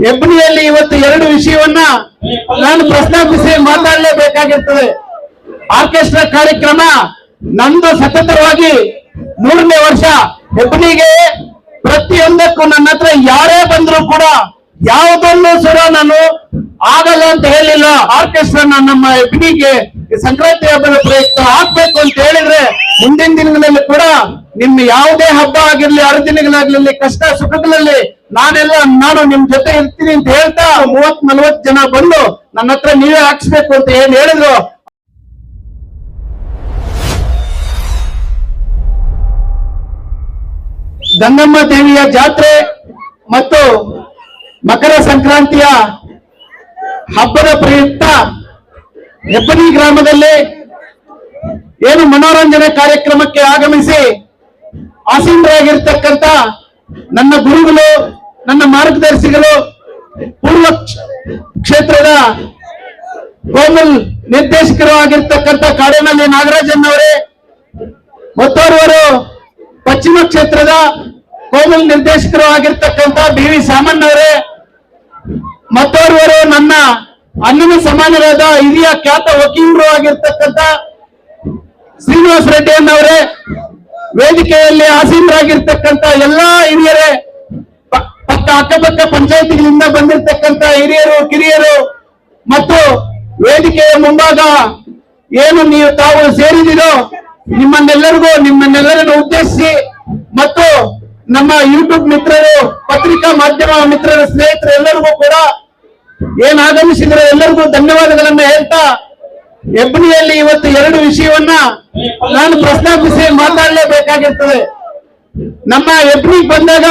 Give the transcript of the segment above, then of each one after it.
ಹೆಬ್ಣಿಯಲ್ಲಿ ಇವತ್ತು ಎರಡು ವಿಷಯವನ್ನ ನಾನು ಪ್ರಸ್ತಾಪಿಸಿ ಮಾತಾಡಲೇಬೇಕಾಗಿರ್ತದೆ. ಆರ್ಕೆಸ್ಟ್ರಾ ಕಾರ್ಯಕ್ರಮ ನಂದು ಸತತವಾಗಿ 3ನೇ ವರ್ಷ. ಹೆಬ್ಣಿಗೆ ಪ್ರತಿಯೊಂದಕ್ಕೂ ನನ್ನ ಹತ್ರ ಯಾರೇ ಬಂದ್ರು ಕೂಡ ಯಾವುದನ್ನು ಸುರ ನಾನು ಆಗಲ್ಲ ಅಂತ ಹೇಳಿಲ್ಲ. ಆರ್ಕೆಸ್ಟ್ರಾ ನಮ್ಮ ಹೆಬ್ಣಿಗೆ ಸಂಕ್ರಾಂತಿ ಹಬ್ಬದ ಪ್ರಯುಕ್ತ ಹಾಕ್ಬೇಕು ಅಂತ ಹೇಳಿದ್ರೆ ಮುಂದಿನ ದಿನಗಳಲ್ಲಿ ಕೂಡ ನಿಮ್ಮ ಯಾವುದೇ ಹಬ್ಬ ಆಗಿರ್ಲಿ, ಹರಿದಿನಗಳಾಗ್ಲಿ, ಕಷ್ಟ ಸುಖಗಳಲ್ಲಿ ನಾನು ನಿಮ್ ಜೊತೆ ಇರ್ತೀನಿ ಅಂತ ಹೇಳ್ತಾ 30-40 ಜನ ಬಂದು ನನ್ನ ಹತ್ರ ನೀವೇ ಹಾಕ್ಸ್ಬೇಕು ಅಂತ ಹೇಳಿದ್ರು. ಗಂಗಮ್ಮ ದೇವಿಯ ಜಾತ್ರೆ ಮತ್ತು ಮಕರ ಸಂಕ್ರಾಂತಿಯ ಹಬ್ಬದ ಪ್ರಯುಕ್ತ ಹೆಬ್ಬನಿ ಗ್ರಾಮದಲ್ಲಿ ಏನು ಮನೋರಂಜನೆ ಕಾರ್ಯಕ್ರಮಕ್ಕೆ ಆಗಮಿಸಿ ಆಸೀನರಾಗಿರ್ತಕ್ಕಂಥ ನನ್ನ ಗುರುಗಳು, ನನ್ನ ಮಾರ್ಗದರ್ಶಿಗಳು, ಪೂರ್ವ ಕ್ಷೇತ್ರದ ಕೋಮಲ್ ನಿರ್ದೇಶಕರು ಆಗಿರ್ತಕ್ಕಂಥ ಕಾಡೇನಹಳ್ಳಿ ನಾಗರಾಜನ್ ಅವರೇ, ಮತ್ತೋರ್ವರು ಪಶ್ಚಿಮ ಕ್ಷೇತ್ರದ ಕೋಮಲ್ ನಿರ್ದೇಶಕರು ಆಗಿರ್ತಕ್ಕಂಥ BV ಸಾಮಣ್ಣ ಅವರೇ, ಮತ್ತೋರ್ವರು ನನ್ನ ಅಣ್ಣನ ಸಮಾನರಾದ ಹಿರಿಯ ಖ್ಯಾತ ವಕೀಲರು ಆಗಿರ್ತಕ್ಕಂಥ ಶ್ರೀನಿವಾಸ ರೆಡ್ಡಿ ಅನ್ನವರೇ, ವೇದಿಕೆಯಲ್ಲಿ ಆಸೀನರಾಗಿರ್ತಕ್ಕಂಥ ಎಲ್ಲಾ ಹಿರಿಯರೇ, ಅಕ್ಕಪಕ್ಕ ಪಂಚಾಯತಿಗಳಿಂದ ಬಂದಿರತಕ್ಕಂಥ ಹಿರಿಯರು, ಕಿರಿಯರು ಮತ್ತು ವೇದಿಕೆಯ ಮುಂಭಾಗ ಏನು ನೀವು ತಾವು ಸೇರಿದಿರೋ ನಿಮ್ಮನ್ನೆಲ್ಲರನ್ನು ಉದ್ದೇಶಿಸಿ ಮತ್ತು ನಮ್ಮ ಯೂಟ್ಯೂಬ್ ಮಿತ್ರರು, ಪತ್ರಿಕಾ ಮಾಧ್ಯಮ ಮಿತ್ರರ ಸ್ನೇಹಿತರು ಎಲ್ಲರಿಗೂ ಕೂಡ ಏನ್ ಆಗಮಿಸಿದ್ರೆ ಎಲ್ಲರಿಗೂ ಧನ್ಯವಾದಗಳನ್ನ ಹೇಳ್ತಾ, ಹೆಬ್ಣಿಯಲ್ಲಿ ಇವತ್ತು ಎರಡು ವಿಷಯವನ್ನ ನಾನು ಪ್ರಸ್ತಾಪಿಸಿ ಮಾತಾಡಲೇಬೇಕಾಗಿರ್ತದೆ. ನಮ್ಮ ಹೆಬ್ಣಿಗೆ ಬಂದಾಗ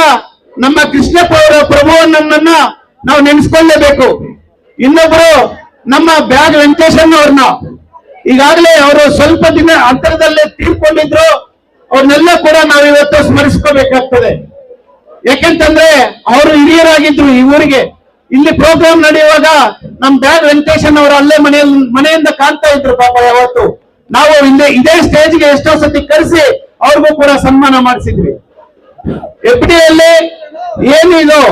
ನಮ್ಮ ಕೃಷ್ಣಪ್ಪ ಅವರ ಪ್ರಭುವನ್ನ ನಾವು ನೆನೆಸ್ಕೊಳ್ಳೇಬೇಕು. ಇನ್ನೊಬ್ರು ನಮ್ಮ ಬ್ಯಾಗ್ ವೆಂಕಟೇಶನ್ ಅವ್ರನ್ನ ಈಗಾಗಲೇ ಅವರು ಸ್ವಲ್ಪ ದಿನ ಅಂತರದಲ್ಲೇ ತೀರ್ಕೊಂಡಿದ್ರು. ಅವ್ರನ್ನೆಲ್ಲ ಕೂಡ ನಾವು ಇವತ್ತು ಸ್ಮರಿಸ್ಕೋಬೇಕಾಗ್ತದೆ. ಯಾಕೆಂತಂದ್ರೆ ಅವರು ಹಿರಿಯರಾಗಿದ್ರು ಈ ಊರಿಗೆ. ಇಲ್ಲಿ ಪ್ರೋಗ್ರಾಮ್ ನಡೆಯುವಾಗ ನಮ್ ಬ್ಯಾಗ್ ವೆಂಕಟೇಶನ್ ಅವರು ಅಲ್ಲೇ ಮನೆಯಿಂದ ಕಾಣ್ತಾ ಇದ್ರು. ಪಾಪ ಯಾವತ್ತು ನಾವು ಇದೇ ಸ್ಟೇಜ್ಗೆ ಎಷ್ಟೋ ಸತಿ ಕರೆಸಿ ಅವ್ರಿಗೂ ಕೂಡ ಸನ್ಮಾನ ಮಾಡಿಸಿದ್ವಿ. ಹೆಬ್ಣಿಯಲ್ಲಿ ಏನು ಇದು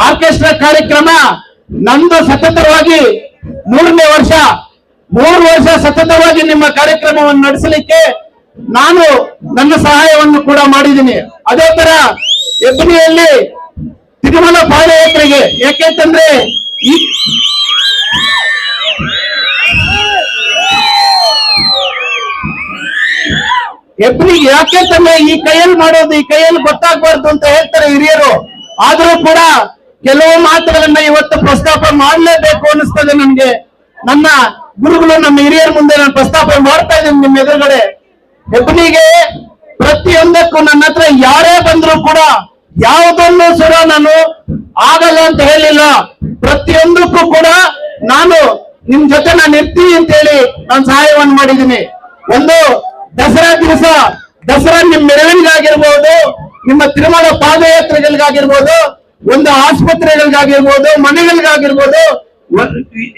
ಆರ್ಕೆಸ್ಟ್ರಾ ಕಾರ್ಯಕ್ರಮ ನಂದು ಸತತವಾಗಿ 3ನೇ ವರ್ಷ. 3 ವರ್ಷ ಸತತವಾಗಿ ನಿಮ್ಮ ಕಾರ್ಯಕ್ರಮವನ್ನು ನಡೆಸಲಿಕ್ಕೆ ನಾನು ನನ್ನ ಸಹಾಯವನ್ನು ಕೂಡ ಮಾಡಿದ್ದೀನಿ. ಅದೇ ತರ ಹೆಬ್ಣಿಯಲ್ಲಿ ತಿರುಮಲ ಪಾದಯಾತ್ರೆಗೆ, ಯಾಕೆಂತಂದ್ರೆ ಹೆಬ್ಣಿಗೆ ಯಾಕೆಂತಂದ್ರೆ ಈ ಕೈಯಲ್ಲಿ ಮಾಡೋದು ಈ ಕೈಯಲ್ಲಿ ಗೊತ್ತಾಗಬಾರ್ದು ಅಂತ ಹೇಳ್ತಾರೆ ಹಿರಿಯರು. ಆದ್ರೂ ಕೂಡ ಕೆಲವು ಮಾತುಗಳನ್ನ ಇವತ್ತು ಪ್ರಸ್ತಾಪ ಮಾಡಲೇಬೇಕು ಅನಿಸ್ತದೆ ನನ್ಗೆ. ನನ್ನ ಗುರುಗಳು, ನಮ್ಮ ಹಿರಿಯರ ಮುಂದೆ ನಾನು ಪ್ರಸ್ತಾಪ ಮಾಡ್ತಾ ಇದ್ದೀನಿ ನಿಮ್ಮ ಎದುರುಗಡೆ. ಹೆಬ್ಣಿಗೆ ಪ್ರತಿಯೊಂದಕ್ಕೂ ನನ್ನ ಹತ್ರ ಯಾರೇ ಬಂದ್ರು ಕೂಡ ಯಾವುದನ್ನು ಸುರ ನಾನು ಆಗಲ್ಲ ಅಂತ ಹೇಳಿಲ್ಲ. ಪ್ರತಿಯೊಂದಕ್ಕೂ ಕೂಡ ನಿಮ್ ಜೊತೆ ನಾನು ಇರ್ತೀನಿ ಅಂತ ಹೇಳಿ ನಾನು ಸಹಾಯವನ್ನು ಮಾಡಿದ್ದೀನಿ. ಒಂದು ದಸರಾ ದಿವಸ, ದಸರಾ ನಿಮ್ಮ ಮೆರವಣಿಗಾಗಿರ್ಬೋದು, ನಿಮ್ಮ ತಿರುಮಲ ಪಾದಯಾತ್ರೆಗಳಿಗಾಗಿರ್ಬೋದು, ಒಂದು ಆಸ್ಪತ್ರೆಗಳಿಗಾಗಿರ್ಬೋದು, ಮನೆಗಳಿಗಾಗಿರ್ಬೋದು,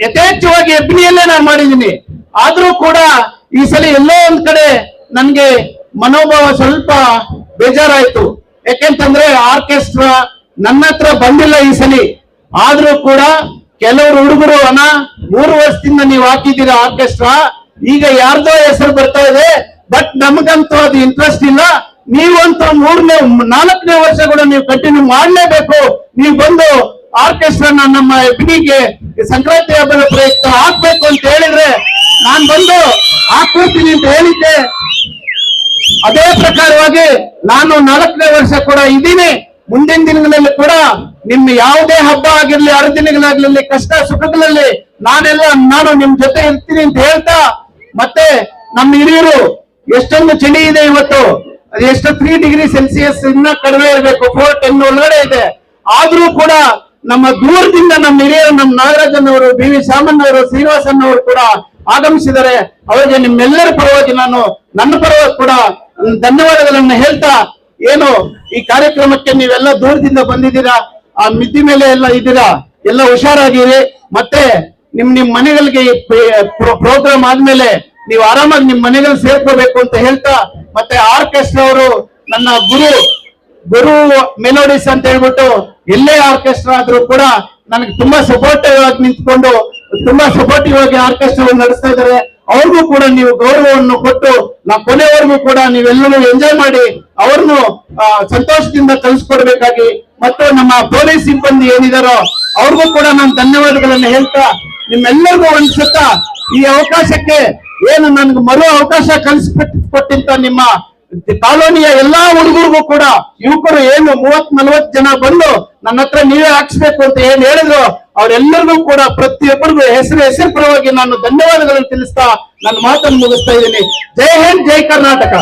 ಯಥೇಚ್ಛವಾಗಿ ಹೆಬ್ಣಿಯಲ್ಲೇ ನಾನು ಮಾಡಿದ್ದೀನಿ. ಆದ್ರೂ ಕೂಡ ಈ ಸಲ ಎಲ್ಲೋ ಒಂದ್ ಕಡೆ ನನ್ಗೆ ಮನೋಭಾವ ಸ್ವಲ್ಪ ಬೇಜಾರಾಯ್ತು. ಯಾಕೆಂತಂದ್ರೆ ಆರ್ಕೆಸ್ಟ್ರಾ ನನ್ನ ಹತ್ರ ಬಂದಿಲ್ಲ ಈ ಸಲ. ಆದ್ರೂ ಕೂಡ ಕೆಲವರು ಹುಡುಗರು 3 ವರ್ಷದಿಂದ ನೀವು ಹಾಕಿದ್ದೀರಾ ಆರ್ಕೆಸ್ಟ್ರಾ, ಈಗ ಯಾರ್ದೋ ಹೆಸರು ಬರ್ತಾ ಇದೆ, ಬಟ್ ನಮಗಂತೂ ಅದು ಇಂಟ್ರೆಸ್ಟ್ ಇಲ್ಲ. ನೀವಂತೂ 4ನೇ ವರ್ಷ ಕೂಡ ನೀವು ಕಂಟಿನ್ಯೂ ಮಾಡ್ಲೇಬೇಕು. ನೀವು ಬಂದು ಆರ್ಕೆಸ್ಟ್ರಾ ನಮ್ಮ ಹೆಬ್ಣಿಗೆ ಸಂಕ್ರಾಂತಿ ಹಬ್ಬದ ಪ್ರಯುಕ್ತ ಹಾಕ್ಬೇಕು ಅಂತ ಹೇಳಿದ್ರೆ ನಾನು ಬಂದು ಹಾಕ್ಕೊಡ್ತೀನಿ ಅಂತ ಹೇಳಿದ್ದೆ. ಅದೇ ಪ್ರಕಾರವಾಗಿ ನಾನು 4ನೇ ವರ್ಷ ಕೂಡ ಇದ್ದೀನಿ. ಮುಂದಿನ ದಿನಗಳಲ್ಲಿ ಕೂಡ ನಿಮ್ಮ ಯಾವುದೇ ಹಬ್ಬ ಆಗಿರ್ಲಿ, ಹರಿದಿನಗಳಾಗ್ಲಿ, ಕಷ್ಟ ಸುಖಗಳಲ್ಲಿ ನಾನು ನಿಮ್ ಜೊತೆ ಇರ್ತೀನಿ ಅಂತ ಹೇಳ್ತಾ, ಮತ್ತೆ ನಮ್ಮ ಹಿರಿಯರು ಎಷ್ಟೊಂದು ಚಳಿ ಇದೆ ಇವತ್ತು, ಎಷ್ಟು 3 ಡಿಗ್ರಿ ಸೆಲ್ಸಿಯಸ್ ಇನ್ನ ಕಡಿಮೆ ಇರಬೇಕು, 410 ಒಳಗಡೆ ಇದೆ. ಆದ್ರೂ ಕೂಡ ನಮ್ಮ ದೂರದಿಂದ ನಮ್ಮ ಹಿರಿಯರು, ನಮ್ಮ ನಾಗರಾಜನ್ ಅವರು, BV ಸಾಮಣ್ಣ ಅವರು, ಶ್ರೀನಿವಾಸನ್ ಅವರು ಕೂಡ ಆಗಮಿಸಿದ್ದಾರೆ. ಅವರಿಗೆ ನಿಮ್ಮೆಲ್ಲರ ಪರವಾಗಿ ನನ್ನ ಪರವಾಗಿ ಕೂಡ ಧನ್ಯವಾದಗಳನ್ನ ಹೇಳ್ತಾ, ಏನು ಈ ಕಾರ್ಯಕ್ರಮಕ್ಕೆ ನೀವೆಲ್ಲ ದೂರದಿಂದ ಬಂದಿದ್ದೀರಾ, ಆ ಮಿದ್ದಿ ಮೇಲೆ ಎಲ್ಲ ಇದ್ದೀರಾ, ಎಲ್ಲ ಹುಷಾರಾಗಿರಿ. ಮತ್ತೆ ನಿಮ್ ಮನೆಗಳಿಗೆ ಪ್ರೋಗ್ರಾಮ್ ಆದ್ಮೇಲೆ ನೀವು ಆರಾಮಾಗಿ ನಿಮ್ ಮನೆಗಳು ಸೇರ್ಕೋಬೇಕು ಅಂತ ಹೇಳ್ತಾ, ಮತ್ತೆ ಆರ್ಕೆಸ್ಟ್ರಾ ಅವರು ನನ್ನ ಗುರು ಮೆಲೋಡಿಸ್ ಅಂತ ಹೇಳ್ಬಿಟ್ಟು ಎಲ್ಲೇ ಆರ್ಕೆಸ್ಟ್ರಾ ಆದ್ರೂ ಕೂಡ ನನಗೆ ತುಂಬಾ ಸಪೋರ್ಟಿವ್ ಆಗಿ ನಿಂತ್ಕೊಂಡು ತುಂಬಾ ಸಪೋರ್ಟಿವ್ ಆಗಿ ಆರ್ಕೆಸ್ಟ್ರಾವನ್ನು ನಡೆಸ್ತಾ ಇದ್ದಾರೆ. ಅವ್ರಿಗೂ ಕೂಡ ನೀವು ಗೌರವವನ್ನು ಕೊಟ್ಟು ಕೊನೆವರೆಗೂ ಕೂಡ ನೀವೆಲ್ಲರೂ ಎಂಜಾಯ್ ಮಾಡಿ ಅವ್ರನ್ನು ಸಂತೋಷದಿಂದ ಕಲಿಸ್ಕೊಡ್ಬೇಕಾಗಿ, ಮತ್ತು ನಮ್ಮ ಪೊಲೀಸ್ ಸಿಬ್ಬಂದಿ ಏನಿದಾರೋ ಅವ್ರಿಗೂ ಕೂಡ ನಾನು ಧನ್ಯವಾದಗಳನ್ನು ಹೇಳ್ತಾ, ನಿಮ್ಮೆಲ್ಲರಿಗೂ ಒಂದ್ಸತ ಈ ಅವಕಾಶಕ್ಕೆ ಏನು ನನ್ಗೆ ಮರು ಅವಕಾಶ ಕಲಿಸ್ಕೊಟ್ಟಿಂತ ನಿಮ್ಮ ಕಾಲೋನಿಯ ಎಲ್ಲಾ ಹುಡುಗರಿಗೂ ಕೂಡ, ಯುವಕರು ಏನು 30-40 ಜನ ಬಂದು ನನ್ನ ಹತ್ರ ನೀವೇ ಹಾಕ್ಸ್ಬೇಕು ಅಂತ ಏನ್ ಹೇಳಿದ್ರು ಅವರೆಲ್ಲರಿಗೂ ಕೂಡ ಪ್ರತಿಯೊಬ್ಬರಿಗೂ ಹೆಸರು ಪರವಾಗಿ ನಾನು ಧನ್ಯವಾದಗಳನ್ನು ತಿಳಿಸ್ತಾ ನನ್ನ ಮಾತನ್ನು ಮುಗಿಸ್ತಾ ಇದ್ದೀನಿ. ಜೈ ಹಿಂದ್, ಜೈ ಕರ್ನಾಟಕ.